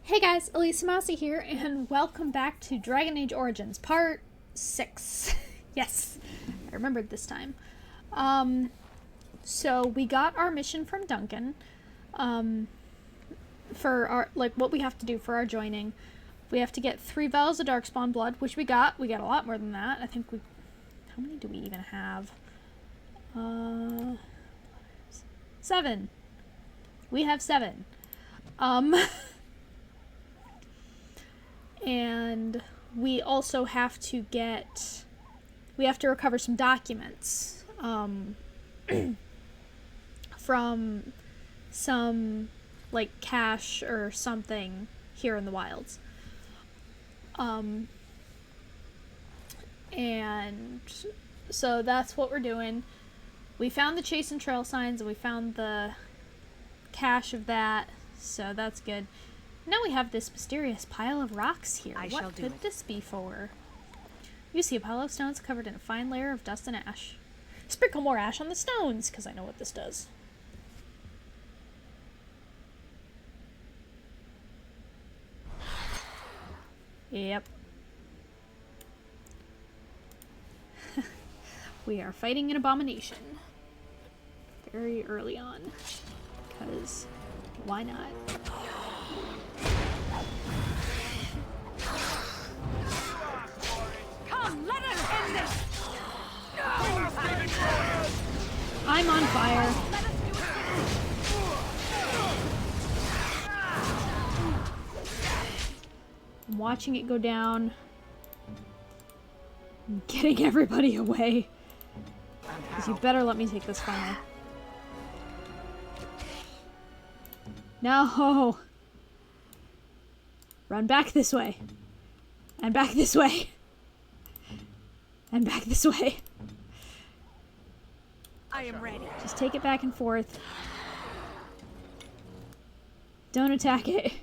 Hey guys, Elisa Mousy here, and welcome back to Dragon Age Origins, Part 6. Yes, I remembered this time. So we got our mission from Duncan, for our, what we have to do for our joining. We have to get 3 vials of Darkspawn blood, which we got. We got a lot more than that. I think how many do we even have? 7. We have 7. And we also have to recover some documents from some cache or something here in the wilds. And so that's what we're doing. We found the chase and trail signs, and we found the cache of that, so that's good. Now we have this mysterious pile of rocks here. What could this be for? You see a pile of stones covered in a fine layer of dust and ash. Sprinkle more ash on the stones, because I know what this does. Yep. We are fighting an abomination. Very early on. Because why not? Come, let us end this! I'm on fire. I'm watching it go down. I'm getting everybody away. Because you better let me take this funnel. No! Run back this way. And back this way. And back this way. I am ready. Just take it back and forth. Don't attack it.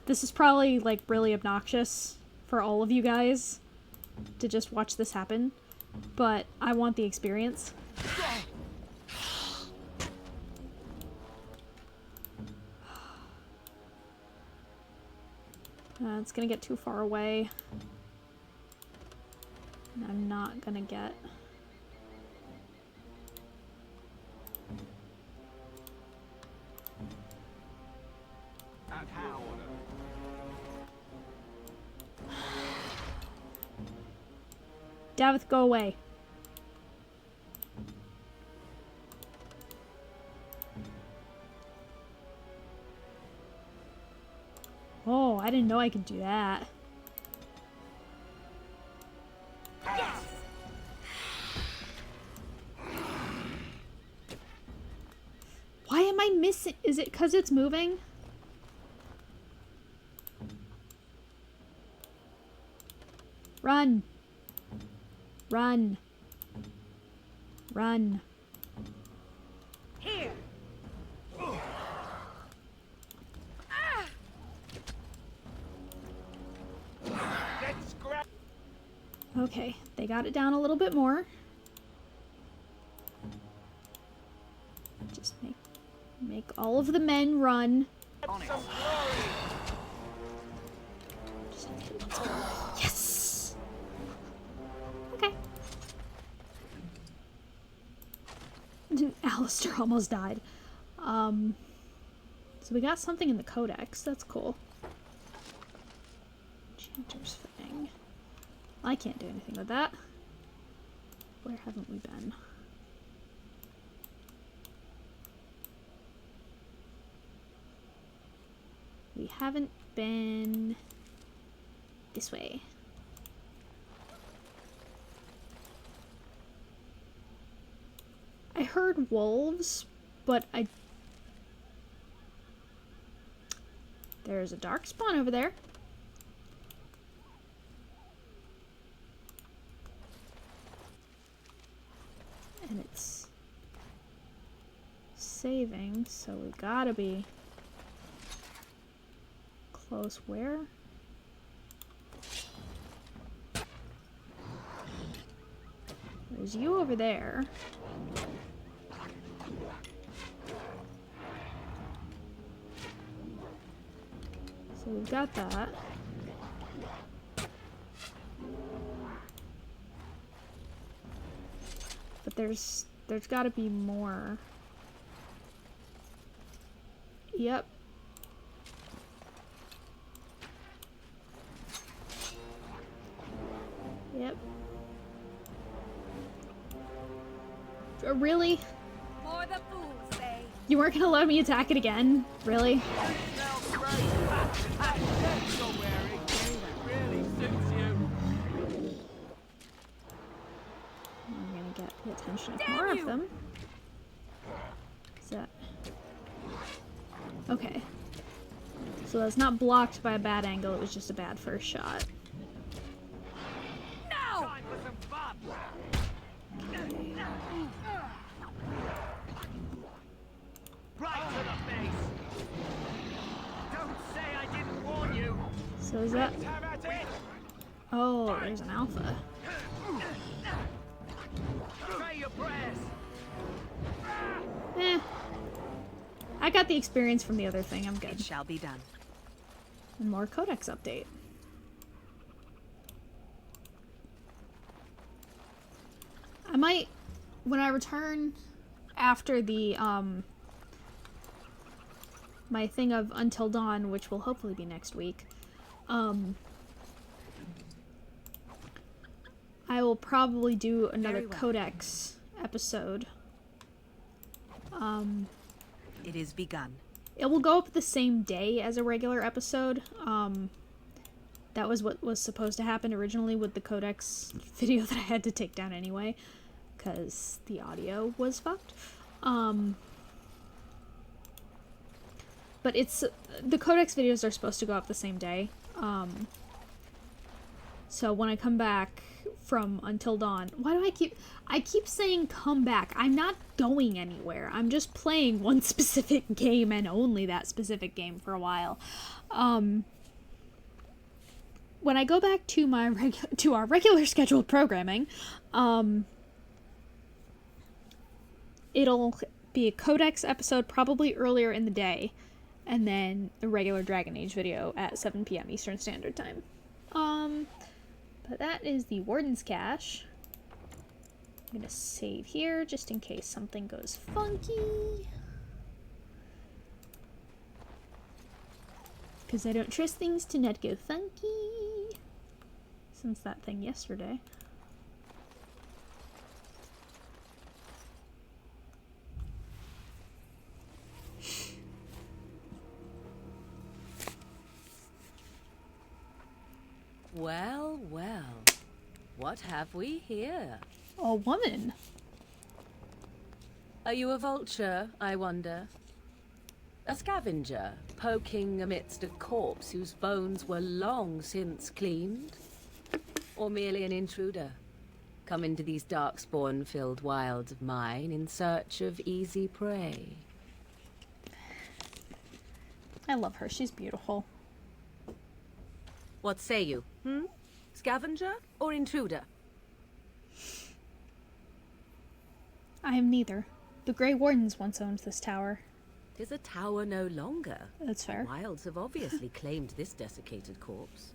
This is probably really obnoxious for all of you guys to just watch this happen, but I want the experience. It's gonna get too far away. And I'm not gonna get... And how? Davith, go away. Oh, I didn't know I could do that. Yes! Why am I missing? Is it because it's moving? Run. Run. Run. Here! Let's grab. Okay, they got it down a little bit more. Just make all of the men run. Some glory. Yes! Okay. Alistair almost died. So we got something in the codex. That's cool. Enchanter's Fang. I can't do anything with that. Where haven't we been? We haven't been this way. I heard wolves, but there's a Darkspawn over there. And it's saving, so we gotta be close. Where? There's you over there. So we've got that. But there's got to be more. Yep. Yep. Really? For the fools, say. You weren't gonna let me attack it again? Really? Smells great. That shirt you're wearing really suits you. I'm gonna get the attention of more of them. Is that... Okay. So that's not blocked by a bad angle, it was just a bad first shot. No! Time for some fun. Right to the face. Don't say I didn't warn you. So is that... Let's have at it. Oh, there's an alpha. Say your prayers. Eh. I got the experience from the other thing, I'm It good. shall be done. And more codex update. I might, when I return after the, my thing of Until Dawn, which will hopefully be next week, I will probably do another Very well. codex episode. It is begun. It will go up the same day as a regular episode. That was what was supposed to happen originally with the codex video that I had to take down anyway, because the audio was fucked. But it's the codex videos are supposed to go up the same day. So when I come back from Until Dawn, why do I keep saying come back? I'm not going anywhere. I'm just playing one specific game and only that specific game for a while. When I go back to my to our regular scheduled programming, it'll be a codex episode probably earlier in the day, and then a regular Dragon Age video at 7 p.m. Eastern Standard Time. But that is the Warden's Cache. I'm gonna save here just in case something goes funky. Because I don't trust things to not go funky. Since that thing yesterday. Well, well. What have we here? A woman. Are you a vulture, I wonder? A scavenger, poking amidst a corpse whose bones were long since cleaned? Or merely an intruder, come into these darkspawn-filled wilds of mine in search of easy prey? I love her. She's beautiful. What say you, Scavenger or intruder? I am neither. The Grey Wardens once owned this tower. 'Tis a tower no longer. That's fair. Wilds have obviously claimed this desiccated corpse.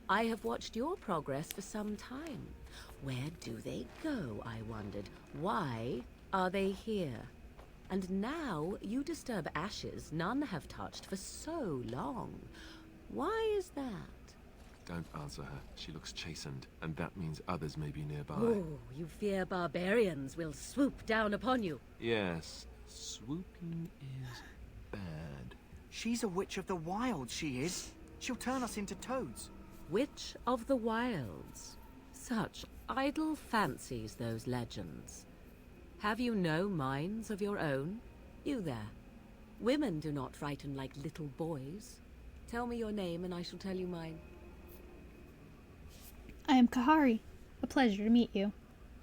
I have watched your progress for some time. Where do they go, I wondered? Why are they here? And now you disturb ashes none have touched for so long. Why is that? Don't answer her. She looks chastened, and that means others may be nearby. Oh, you fear barbarians will swoop down upon you. Yes, swooping is bad. She's a witch of the wild, she is. She'll turn us into toads. Witch of the Wilds. Such idle fancies, those legends. Have you no minds of your own? You there. Women do not frighten like little boys. Tell me your name and I shall tell you mine. I am Kahari. A pleasure to meet you.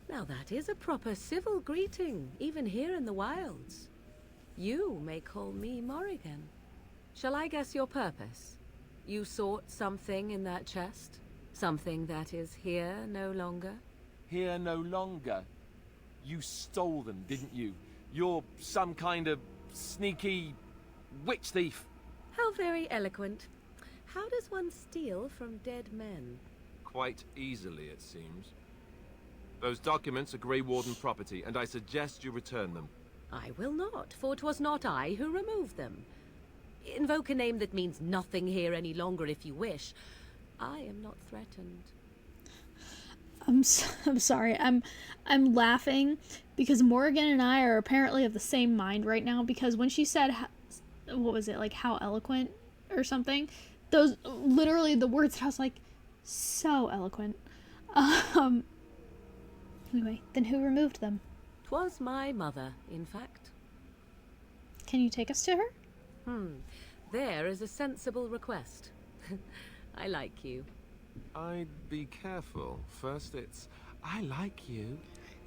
Now that is a proper civil greeting, even here in the wilds. You may call me Morrigan. Shall I guess your purpose? You sought something in that chest? Something that is here no longer? Here no longer. You stole them, didn't you? You're some kind of sneaky witch thief. How very eloquent. How does one steal from dead men? Quite easily, it seems. Those documents are Grey Warden property, and I suggest you return them. I will not, for 'twas not I who removed them. Invoke a name that means nothing here any longer if you wish. I am not threatened. I'm sorry. I'm laughing because Morgan and I are apparently of the same mind right now, because when she said what was it, like how eloquent or something, those literally the words, I was like, so eloquent. Anyway, then who removed them? 'Twas my mother, in fact. Can you take us to her? There is a sensible request. I like you. I'd be careful. First it's, I like you,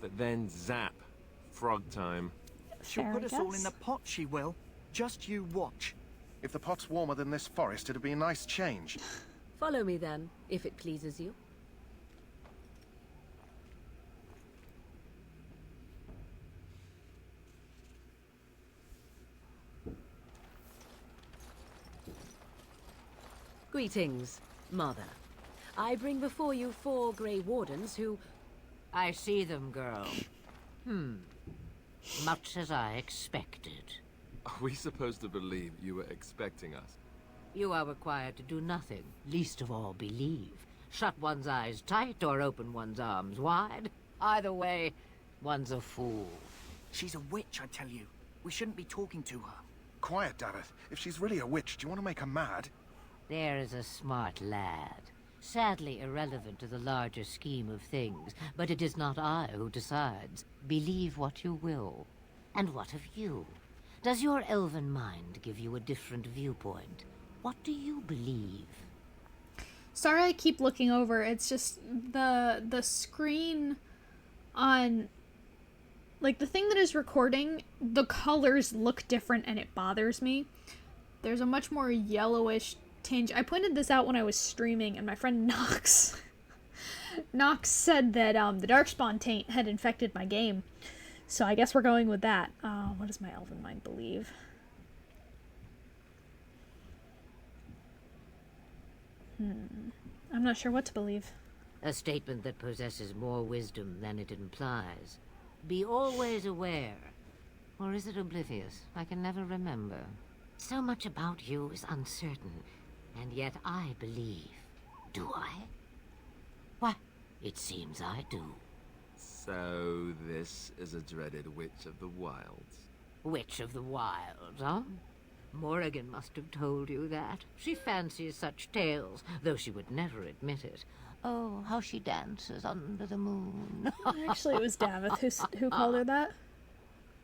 but then zap. Frog time. She'll Fair, put I us all in guess. the pot, she will. Just you watch. If the pot's warmer than this forest, it'd be a nice change. Follow me then, if it pleases you. Greetings, Mother. I bring before you 4 Grey Wardens who... I see them, girl. Much as I expected. Are we supposed to believe you were expecting us? You are required to do nothing, least of all believe. Shut one's eyes tight or open one's arms wide. Either way, one's a fool. She's a witch, I tell you. We shouldn't be talking to her. Quiet, Dareth. If she's really a witch, do you want to make her mad? There is a smart lad. Sadly irrelevant to the larger scheme of things, but it is not I who decides. Believe what you will. And what of you? Does your elven mind give you a different viewpoint? What do you believe? Sorry I keep looking over. It's just the screen on, like, the thing that is recording, the colors look different and it bothers me. There's a much more yellowish tinge. I pointed this out when I was streaming, and my friend Nox said that the Darkspawn taint had infected my game. So I guess we're going with that. What does my elven mind believe? I'm not sure what to believe. A statement that possesses more wisdom than it implies. Be always aware. Or is it oblivious? I can never remember. So much about you is uncertain, and yet I believe. Do I? Why, it seems I do. So this is a dreaded Witch of the Wilds. Witch of the Wilds, huh? Morrigan must have told you that. She fancies such tales, though she would never admit it. Oh, how she dances under the moon. Actually, it was Davith who called her that.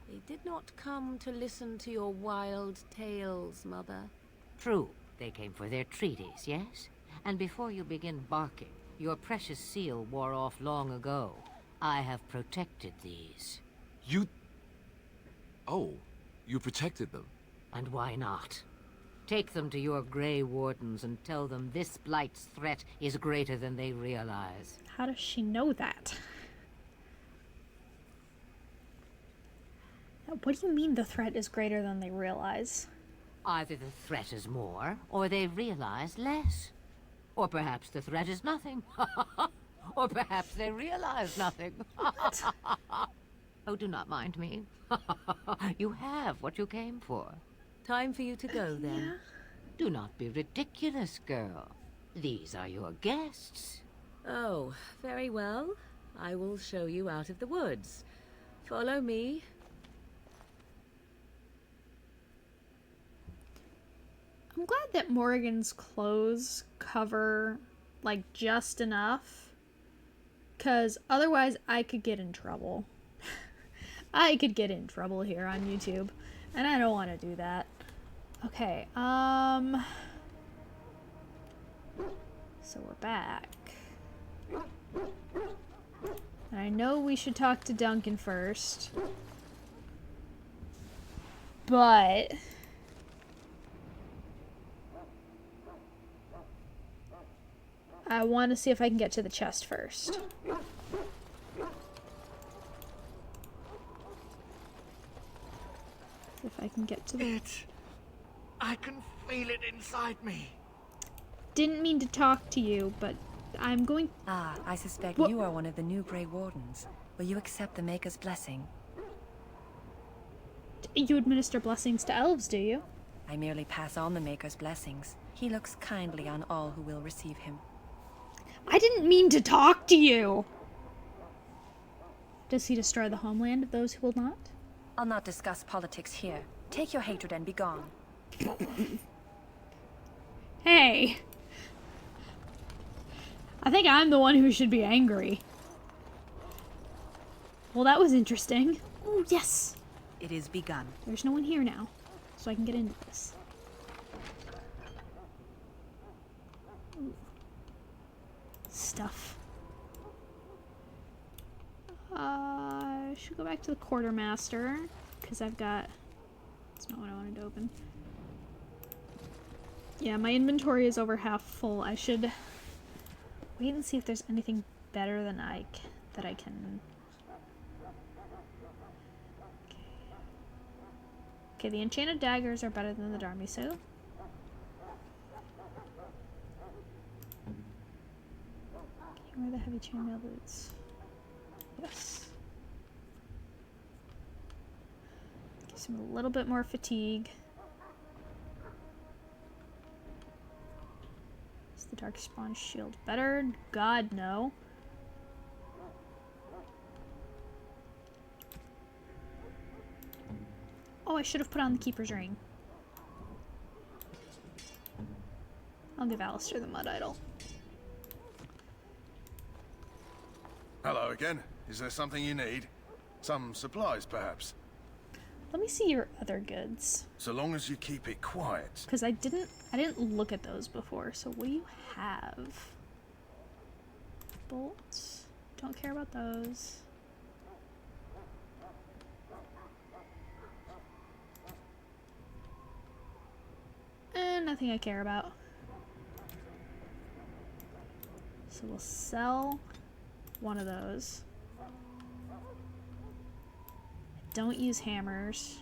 They did not come to listen to your wild tales, Mother. True, they came for their treaties, yes? And before you begin barking, your precious seal wore off long ago. I have protected these. You... Oh, you protected them. And why not? Take them to your Grey Wardens and tell them this Blight's threat is greater than they realize. How does she know that? What do you mean the threat is greater than they realize? Either the threat is more, or they realize less. Or perhaps the threat is nothing. Or perhaps they realize nothing. Oh, do not mind me. You have what you came for. Time for you to go, then. Do not be ridiculous, girl. These are your guests. Oh, very well. I will show you out of the woods. Follow me. I'm glad that Morrigan's clothes cover, like, just enough. Because otherwise I could get in trouble. I could get in trouble here on YouTube. And I don't want to do that. Okay, so we're back. I know we should talk to Duncan first. But... I want to see if I can get to the chest first. If I can get to the... I can feel it inside me. didn't mean to talk to you, but I'm going... Ah, I suspect What? you are one of the new Grey Wardens. Will you accept the Maker's blessing? You administer blessings to elves, do you? I merely pass on the Maker's blessings. He looks kindly on all who will receive him. I didn't mean to talk to you! Does he destroy the homeland of those who will not? I'll not discuss politics here. Take your hatred and be gone. Hey! I think I'm the one who should be angry. Well, that was interesting. Oh, yes! It is begun. There's no one here now, so I can get into this. Ooh. Stuff. I should go back to the quartermaster, because I've got... That's not what I wanted to open. Yeah, my inventory is over half full. I should wait and see if there's anything better than that I can... Okay, the enchanted daggers are better than the Darmisu. Can you wear the heavy chainmail boots? Yes. Gives him a little bit more fatigue. Is the Darkspawn shield better? God, no. Oh, I should have put on the Keeper's Ring. I'll give Alistair the Mud Idol. Hello again. Is there something you need? Some supplies, perhaps? Let me see your other goods. So long as you keep it quiet. Because I didn't look at those before. So what do you have? Bolts. Don't care about those. Nothing I care about. So we'll sell one of those. Don't use hammers.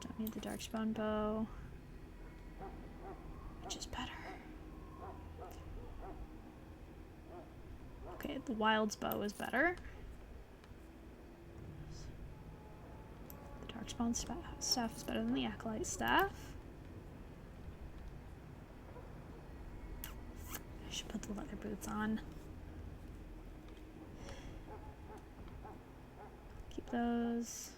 Don't need the Darkspawn bow. Which is better? Okay, the Wild's bow is better. The Darkspawn staff is better than the Acolyte staff. I should put the leather boots on. Keep those.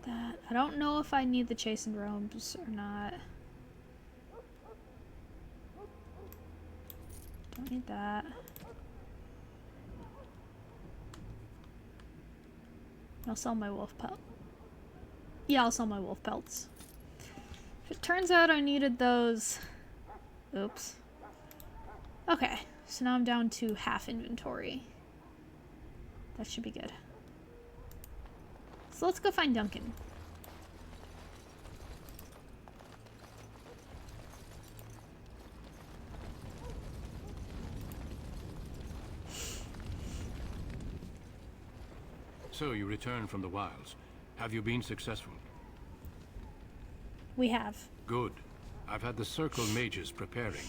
That. I don't know if I need the chastened robes or not. Don't need that. I'll sell my wolf pelt. Yeah, I'll sell my wolf pelts. If it turns out I needed those... Oops. Okay, so now I'm down to half inventory. That should be good. So let's go find Duncan. So you returned from the wilds. Have you been successful? We have. Good. I've had the Circle mages preparing.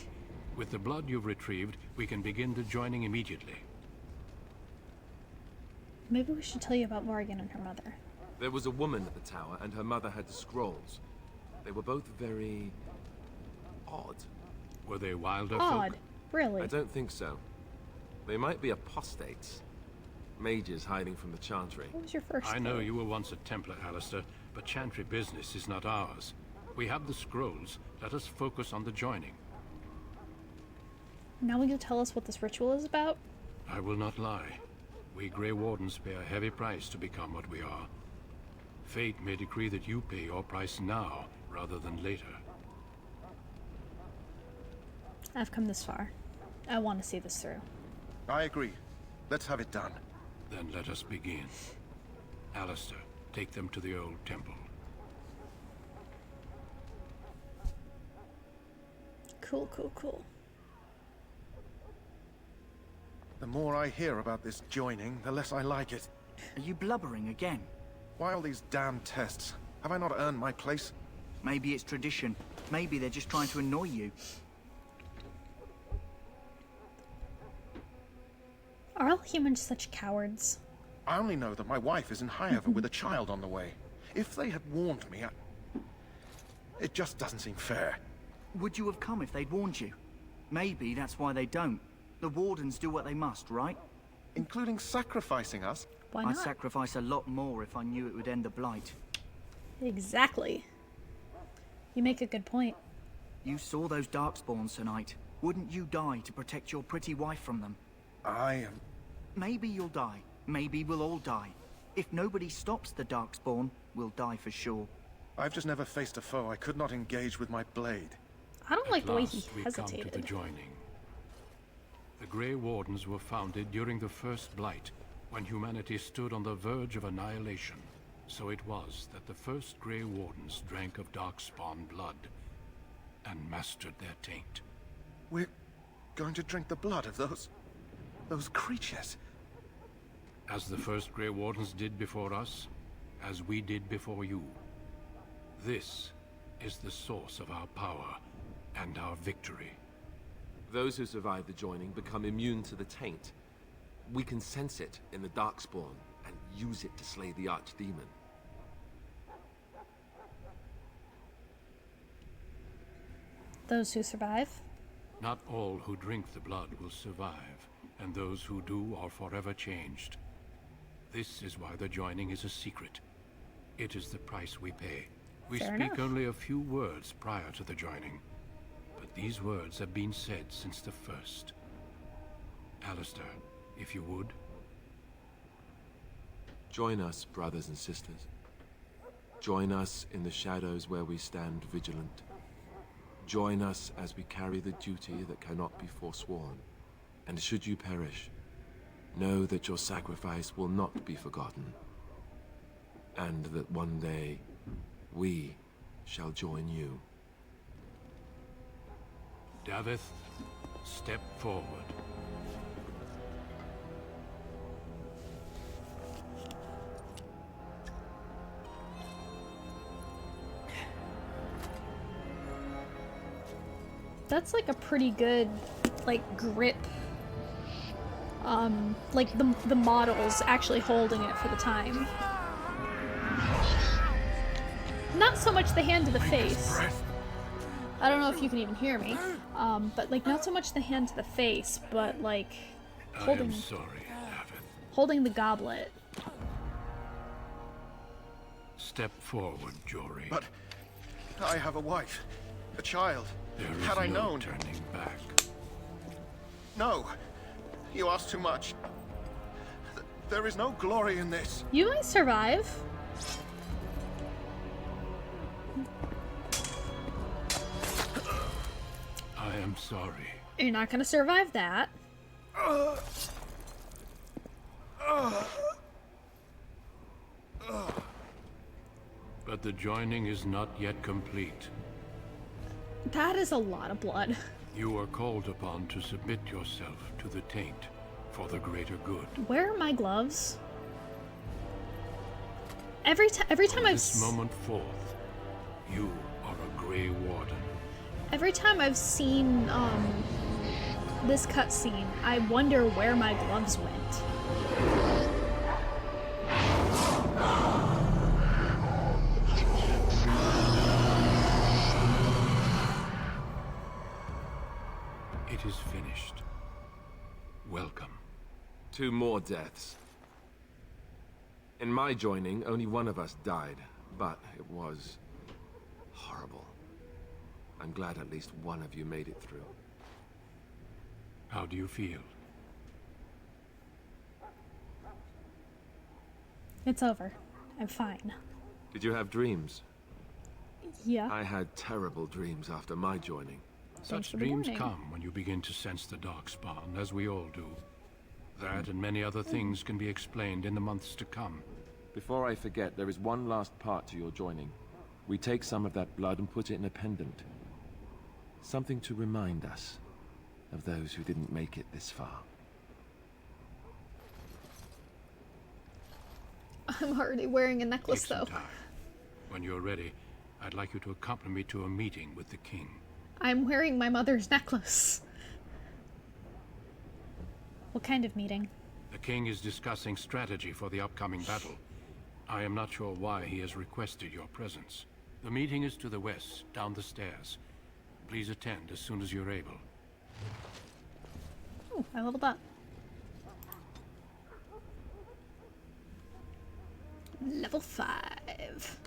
With the blood you've retrieved, we can begin the joining immediately. Maybe we should tell you about Morrigan and her mother. There was a woman at the tower, and her mother had the scrolls. They were both very... odd. Were they wilder Odd. folk? Really? I don't think so. They might be apostates. Mages hiding from the Chantry. What was your first I know clue? you were once a Templar, Alistair, but Chantry business is not ours. We have the scrolls. Let us focus on the joining. Now will you tell us what this ritual is about? I will not lie. We Grey Wardens pay a heavy price to become what we are. Fate may decree that you pay your price now, rather than later. I've come this far. I want to see this through. I agree. Let's have it done. Then let us begin. Alistair, take them to the old temple. Cool, cool, cool. The more I hear about this joining, the less I like it. Are you blubbering again? Why all these damn tests? Have I not earned my place? Maybe it's tradition. Maybe they're just trying to annoy you. Are all humans such cowards? I only know that my wife is in Highever with a child on the way. If they had warned me, it just doesn't seem fair. Would you have come if they'd warned you? Maybe that's why they don't. The Wardens do what they must, right? Including sacrificing us? Why I'd not? sacrifice a lot more if I knew it would end the Blight. Exactly. You make a good point. You saw those Darkspawns tonight. Wouldn't you die to protect your pretty wife from them? I am... Maybe you'll die. Maybe we'll all die. If nobody stops the Darkspawn, we'll die for sure. I've just never faced a foe I could not engage with my blade. I don't like At the way he last we come to the hesitated. joining. The Grey Wardens were founded during the First Blight, when humanity stood on the verge of annihilation. So it was that the first Grey Wardens drank of Darkspawn blood and mastered their taint. We're going to drink the blood of those creatures. As the first Grey Wardens did before us, as we did before you. This is the source of our power and our victory. Those who survive the joining become immune to the taint. We can sense it in the Darkspawn and use it to slay the Archdemon. Those who survive? Not all who drink the blood will survive, and those who do are forever changed. This is why the joining is a secret. It is the price we pay. We Fair speak enough. only a few words prior to the joining, but these words have been said since the first. Alistair, if you would. Join us, brothers and sisters. Join us in the shadows where we stand vigilant. Join us as we carry the duty that cannot be forsworn. And should you perish, know that your sacrifice will not be forgotten. And that one day, we shall join you. Davith, step forward. That's like a pretty good, like, grip. Like the models actually holding it for the time. Not so much the hand to the face. I don't know if you can even hear me. But like not so much the hand to the face, but like I holding am sorry, Davith. holding the goblet. Step forward, Jory. But I have a wife, a child. There is Had I no known... turning back. No, you ask too much. There is no glory in this. You might survive. I am sorry. You're not gonna survive that. But the joining is not yet complete. That is a lot of blood. You are called upon to submit yourself to the taint for the greater good. Where are my gloves? Every time From I've this moment forth, you are a Grey Warden. every time I've seen this cutscene, I wonder where my gloves went. It is finished. Welcome. 2 more deaths. In my joining, only one of us died, but it was horrible. I'm glad at least one of you made it through. How do you feel? It's over. I'm fine. Did you have dreams? Yeah. I had terrible dreams after my joining. Thanks Such for the dreams warning. come when you begin to sense the Darkspawn, as we all do. That and many other things can be explained in the months to come. Before I forget, there is one last part to your joining. We take some of that blood and put it in a pendant. Something to remind us of those who didn't make it this far. I'm already wearing a necklace Take some though. time. When you're ready, I'd like you to accompany me to a meeting with the king. I'm wearing my mother's necklace. What kind of meeting? The king is discussing strategy for the upcoming battle. I am not sure why he has requested your presence. The meeting is to the west, down the stairs. Please attend as soon as you're able. Ooh, I leveled up. Level 5.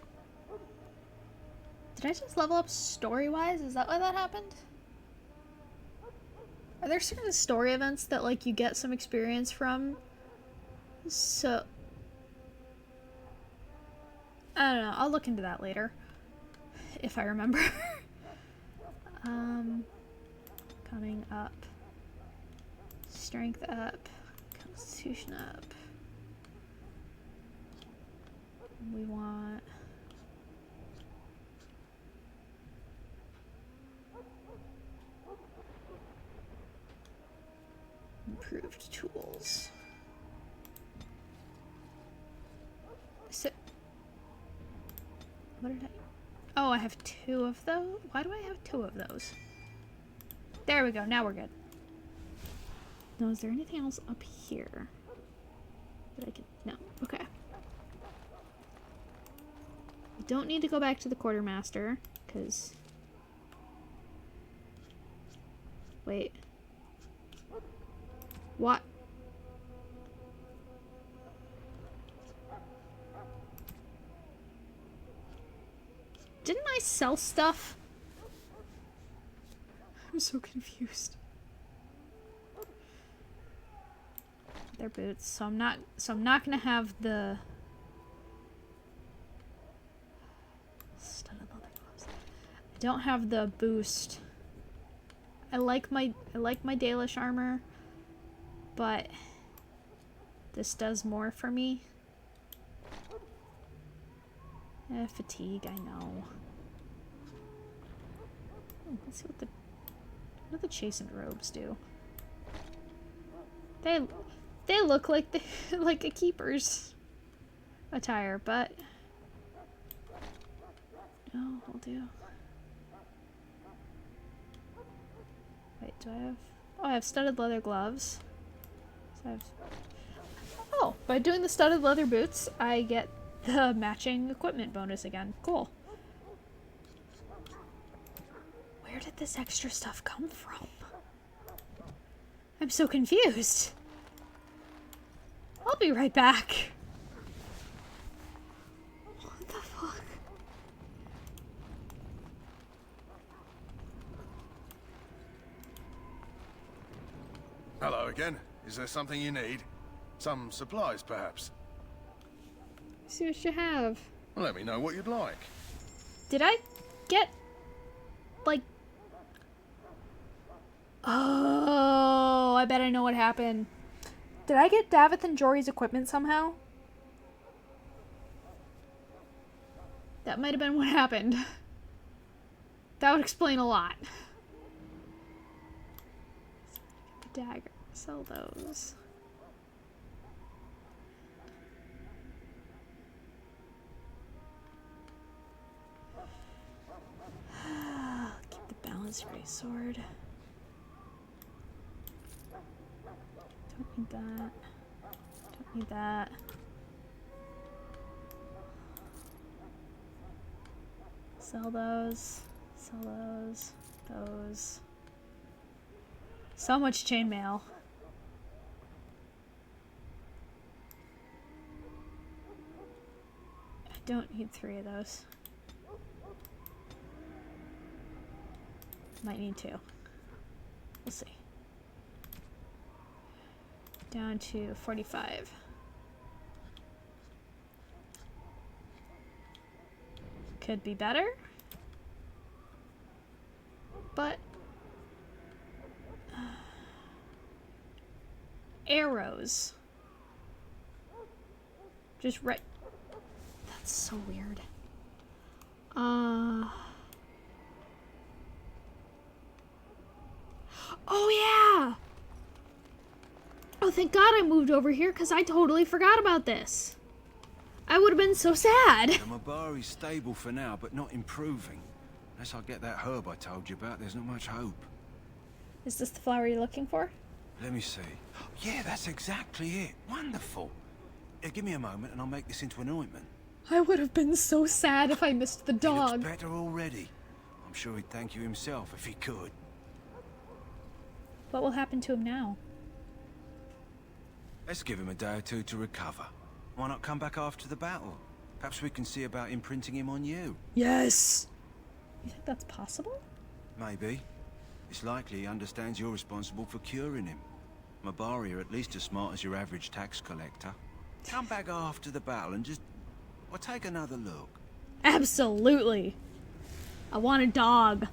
Did I just level up story-wise? Is that why that happened? Are there certain story events that, like, you get some experience from? So... I don't know. I'll look into that later. If I remember. Coming up. Strength up. Constitution up. We want... improved tools. So... what did I... oh, I have 2 of those? Why do I have 2 of those? There we go. Now we're good. Now, is there anything else up here that I can... no. Okay. We don't need to go back to the quartermaster, because... wait. What? Didn't I sell stuff? I'm so confused. They're boots, so I'm not gonna have the studded leather gloves. I don't have the boost. I like my Dalish armor, but this does more for me. Fatigue, I know. Let's see what the chastened robes do. They look like like a keeper's attire, but no, will do. Wait, do I have? Oh, I have studded leather gloves. So I have. Oh, by doing the studded leather boots, I get the matching equipment bonus again. Cool. Where did this extra stuff come from? I'm so confused. I'll be right back. What the fuck? Hello again. Is there something you need? Some supplies, perhaps? See what you have. Well, let me know what you'd like. Did I get, like... oh, I bet I know what happened. Did I get Davith and Jory's equipment somehow? That might have been what happened. That would explain a lot. The dagger. Sell those. Keep the balanced gray sword. Don't need that. Don't need that. Sell those. Sell those. Those. So much chainmail. I don't need 3 of those. Might need 2. We'll see. Down to 45. Could be better. But arrows. Just right. That's so weird. Oh yeah! Oh, thank God I moved over here because I totally forgot about this. I would have been so sad. The Mabari's stable for now, but not improving. Unless I get that herb I told you about, there's not much hope. Is this the flower you're looking for? Let me see. Yeah, that's exactly it. Wonderful. Give me a moment and I'll make this into an ointment. I would have been so sad if I missed the He dog. looks better already. I'm sure he'd thank you himself if he could. What will happen to him now? Let's give him a day or two to recover. Why not come back after the battle? Perhaps we can see about imprinting him on you. Yes! You think that's possible? Maybe. It's likely he understands you're responsible for curing him. Mabari are at least as smart as your average tax collector. Come back after the battle and just... well, take another look. Absolutely. I want a dog.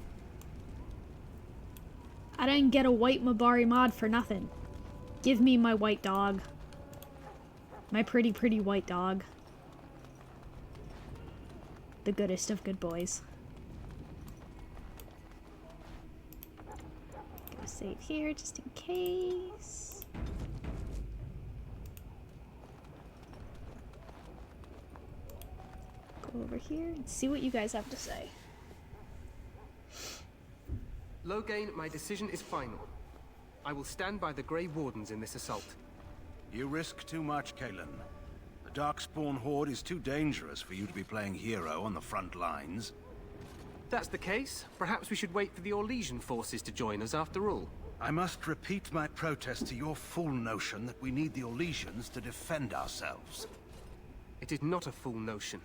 I didn't get a white Mabari mod for nothing. Give me my white dog. My pretty, pretty white dog. The goodest of good boys. Gonna save here just in case. Go over here and see what you guys have to say. Loghain, my decision is final. I will stand by the Grey Wardens in this assault. You risk too much, Kalen. The Darkspawn Horde is too dangerous for you to be playing hero on the front lines. If that's the case, perhaps we should wait for the Orlesian forces to join us after all. I must repeat my protest to your fool notion that we need the Orlesians to defend ourselves. It is not a fool notion.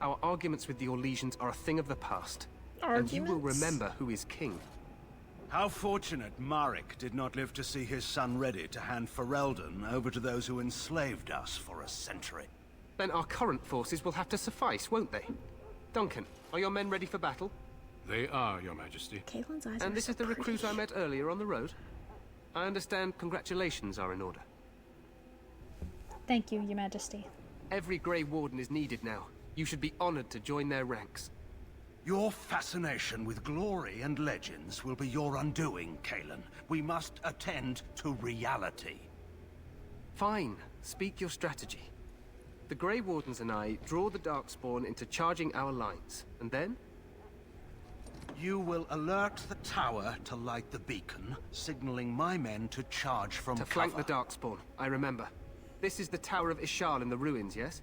Our arguments with the Orlesians are a thing of the past. Arguments? And you will remember who is king. How fortunate Marek did not live to see his son ready to hand Ferelden over to those who enslaved us for a century. Then our current forces will have to suffice, won't they? Duncan, are your men ready for battle? They are, Your Majesty. Caitlin's eyes And are this so is the pretty. recruit I met earlier on the road? I understand congratulations are in order. Thank you, Your Majesty. Every Grey Warden is needed now. You should be honored to join their ranks. Your fascination with glory and legends will be your undoing, Kalen. We must attend to reality. Fine. Speak your strategy. The Grey Wardens and I draw the Darkspawn into charging our lines, and then? You will alert the tower to light the beacon, signaling my men to charge from To cover. flank the Darkspawn, I remember. This is the Tower of Ishal in the ruins, yes?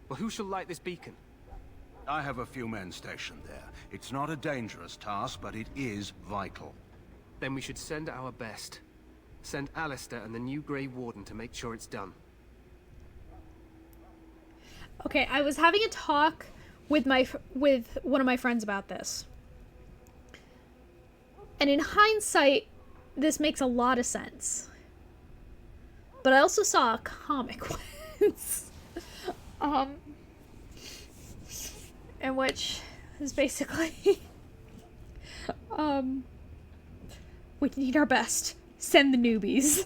Well, who shall light this beacon? I have a few men stationed there. It's not a dangerous task, but it is vital. Then we should send our best. Send Alistair and the new Grey Warden to make sure it's done. Okay, I was having a talk with one of my friends about this. And in hindsight, this makes a lot of sense. But I also saw a comic once. In which is basically we need our best. Send the newbies.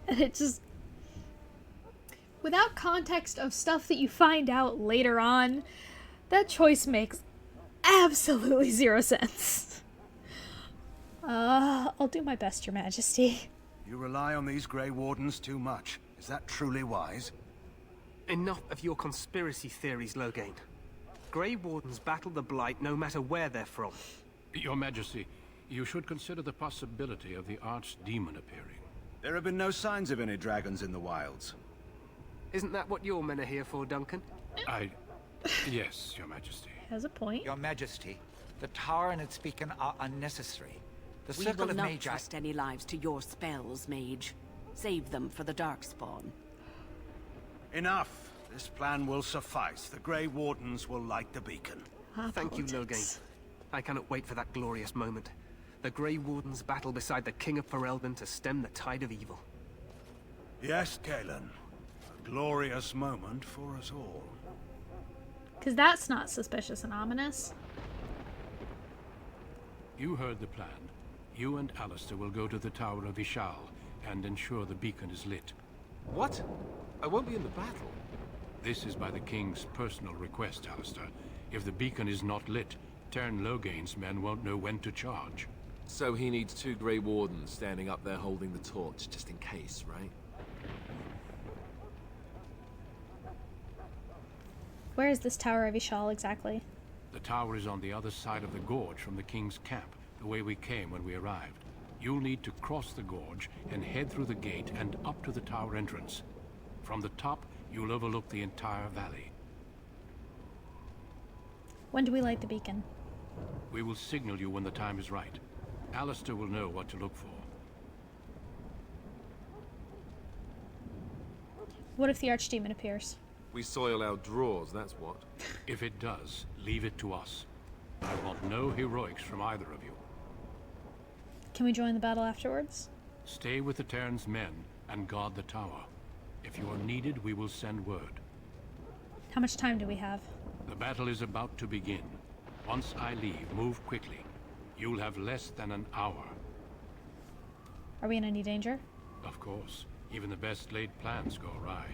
And it just, without context of stuff that you find out later on, that choice makes absolutely zero sense. I'll do my best, Your Majesty. You rely on these Grey Wardens too much. Is that truly wise? Enough of your conspiracy theories, Loghain. Grey Wardens battle the Blight no matter where they're from. Your Majesty, you should consider the possibility of the Archdemon appearing. There have been no signs of any dragons in the wilds. Isn't that what your men are here for, Duncan? Yes, Your Majesty. Has a point. Your Majesty, the tower and its beacon are unnecessary. The We Circle will of not Magi... trust any lives to your spells, Mage. Save them for the Darkspawn. Enough. This plan will suffice. The Grey Wardens will light the beacon. Thank you, Loghain. I cannot wait for that glorious moment. The Grey Wardens battle beside the King of Ferelden to stem the tide of evil. Yes, Kalen. A glorious moment for us all. Because that's not suspicious and ominous. You heard the plan. You and Alistair will go to the Tower of Ishal and ensure the beacon is lit. What? I won't be in the battle. This is by the King's personal request, Alistair. If the beacon is not lit, Tern Loghain's men won't know when to charge. So he needs 2 Grey Wardens standing up there holding the torch, just in case, right? Where is this Tower of Ishal exactly? The tower is on the other side of the gorge from the king's camp, the way we came when we arrived. You'll need to cross the gorge and head through the gate and up to the tower entrance. From the top, you'll overlook the entire valley. When do we light the beacon? We will signal you when the time is right. Alistair will know what to look for. What if the Archdemon appears? We soil our drawers, that's what. If it does, leave it to us. I want no heroics from either of you. Can we join the battle afterwards? Stay with the Terran's men and guard the tower. If you are needed, we will send word. How much time do we have? The battle is about to begin. Once I leave, move quickly. You'll have less than an hour. Are we in any danger? Of course. Even the best laid plans go awry.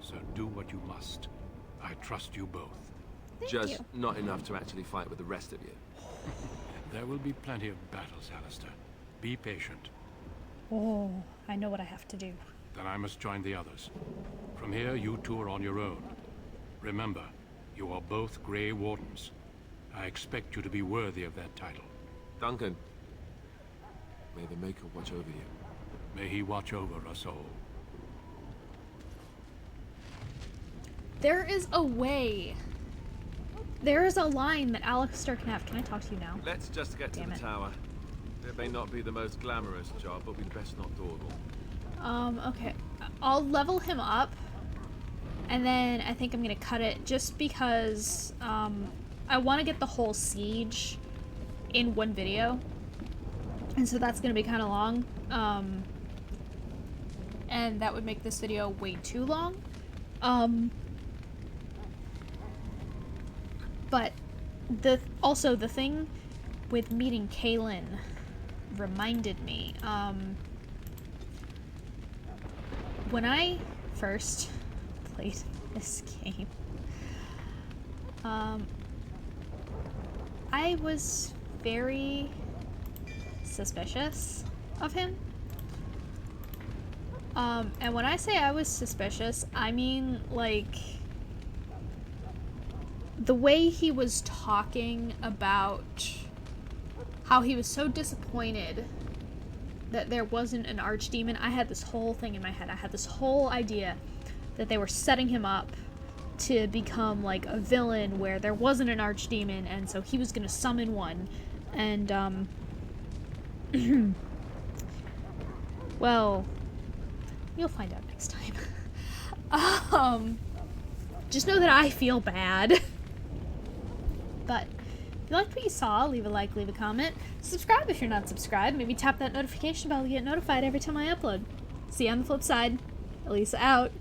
So do what you must. I trust you both. Just not enough to actually fight with the rest of you. There will be plenty of battles, Alistair. Be patient. Oh, I know what I have to do. Then I must join the others. From here, you two are on your own. Remember, you are both Grey Wardens. I expect you to be worthy of that title. Duncan, may the Maker watch over you. May he watch over us all. There is a way. There is a line that Alistair can have. Can I talk to you now? Let's just get to the tower. It may not be the most glamorous job, but we'd best not dawdle. Okay. I'll level him up. And then I think I'm gonna cut it just because, I want to get the whole siege in one video. And so that's gonna be kind of long. And that would make this video way too long. But also the thing with meeting Kaylin reminded me, when I first played this game, I was very suspicious of him. And when I say I was suspicious, I mean, like, the way he was talking about how he was so disappointed that there wasn't an archdemon. I had this whole thing in my head. I had this whole idea that they were setting him up to become like a villain where there wasn't an archdemon, and so he was gonna summon one. And well, you'll find out next time. Just know that I feel bad. But if you liked what you saw, leave a like, leave a comment. Subscribe if you're not subscribed. Maybe tap that notification bell to get notified every time I upload. See you on the flip side. Elisa out.